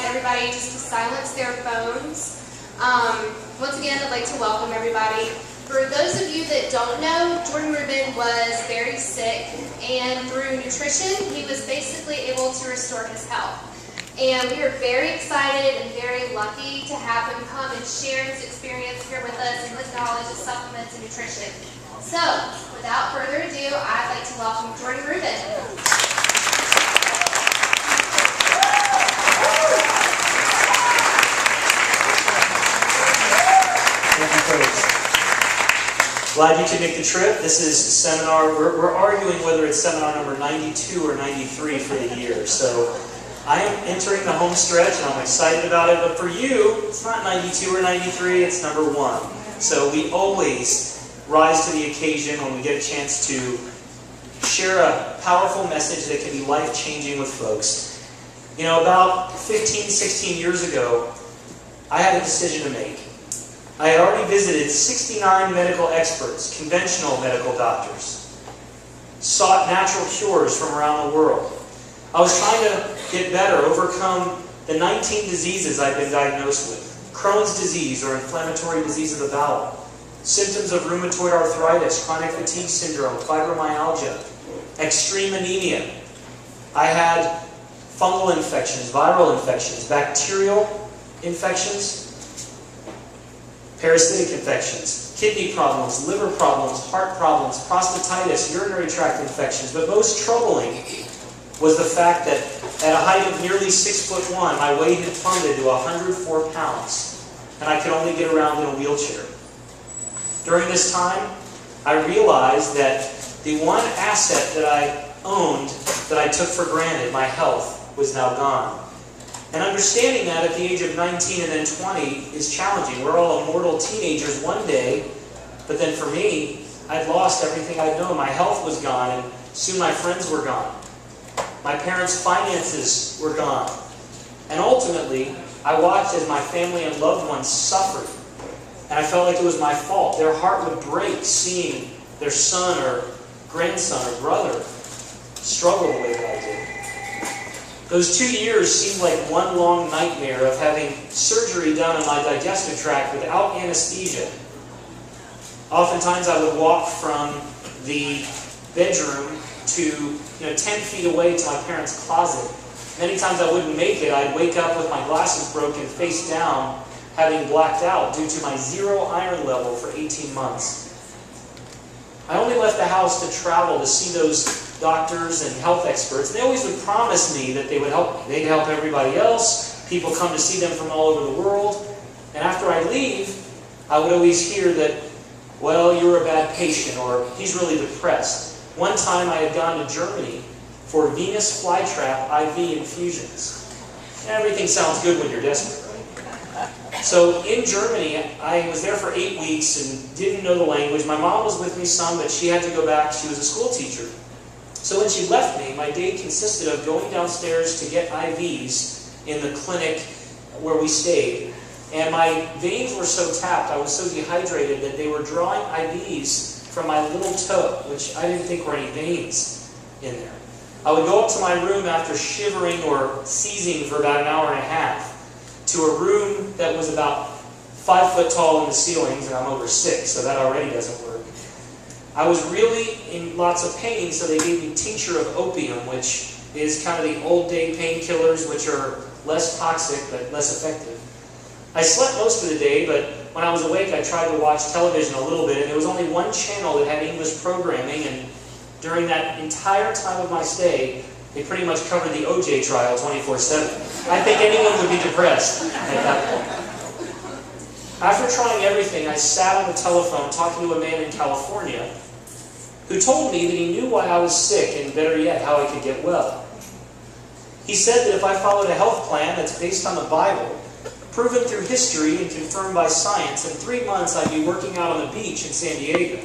everybody just to silence their phones. Once again, I'd like to welcome everybody. For those of you that don't know, Jordan Rubin was very sick, and through nutrition, he was basically able to restore his health. And we are very excited and very lucky to have him come and share his experience here with us and his knowledge of supplements and nutrition. So, without further ado, I'd like to welcome Jordan Rubin. Thank you, folks. Glad you could make the trip. This is seminar, we're arguing whether it's seminar number 92 or 93 for the year. So I am entering the home stretch and I'm excited about it. But for you, it's not 92 or 93, it's number 1. So we always rise to the occasion when we get a chance to share a powerful message that can be life-changing with folks. You know, about 15, 16 years ago, I had a decision to make. I had already visited 69 medical experts, conventional medical doctors, sought natural cures from around the world. I was trying to get better, overcome the 19 diseases I've been diagnosed with. Crohn's disease or inflammatory disease of the bowel, symptoms of rheumatoid arthritis, chronic fatigue syndrome, fibromyalgia, extreme anemia. I had fungal infections, viral infections, bacterial infections, parasitic infections, kidney problems, liver problems, heart problems, prostatitis, urinary tract infections. But most troubling was the fact that at a height of nearly 6'1", my weight had plummeted to 104 pounds, and I could only get around in a wheelchair. During this time, I realized that the one asset that I owned, that I took for granted, my health, was now gone. And understanding that at the age of 19 and then 20 is challenging. We're all immortal teenagers one day, but then for me, I'd lost everything I'd known. My health was gone, and soon my friends were gone. My parents' finances were gone. And ultimately, I watched as my family and loved ones suffered. And I felt like it was my fault. Their heart would break seeing their son or grandson or brother struggle the way that I did. Those 2 years seemed like one long nightmare of having surgery done on my digestive tract without anesthesia. Oftentimes I would walk from the bedroom to 10 feet away to my parents' closet. Many times I wouldn't make it. I'd wake up with my glasses broken, face down, having blacked out due to my 0 iron level for 18 months. I only left the house to travel to see those doctors and health experts. They always would promise me that they'd help everybody else. People come to see them from all over the world. And after I leave, I would always hear that, well, you're a bad patient, or he's really depressed. One time I had gone to Germany for venous flytrap IV infusions. Everything sounds good when you're desperate, right? So in Germany, I was there for 8 weeks and didn't know the language. My mom was with me some, but she had to go back. She was a school teacher. So when she left me, my day consisted of going downstairs to get IVs in the clinic where we stayed. And my veins were so tapped, I was so dehydrated that they were drawing IVs from my little toe, which I didn't think were any veins in there. I would go up to my room after shivering or seizing for about an hour and a half to a room that was about 5 foot tall in the ceilings, and I'm over 6, so that already doesn't work. I was really in lots of pain, so they gave me tincture of opium, which is kind of the old day painkillers, which are less toxic but less effective. I slept most of the day, but when I was awake, I tried to watch television a little bit, and there was only one channel that had English programming, and during that entire time of my stay, they pretty much covered the OJ trial 24/7. I think anyone would be depressed at that point. After trying everything, I sat on the telephone talking to a man in California who told me that he knew why I was sick and, better yet, how I could get well. He said that if I followed a health plan that's based on the Bible, proven through history and confirmed by science, in 3 months I'd be working out on the beach in San Diego.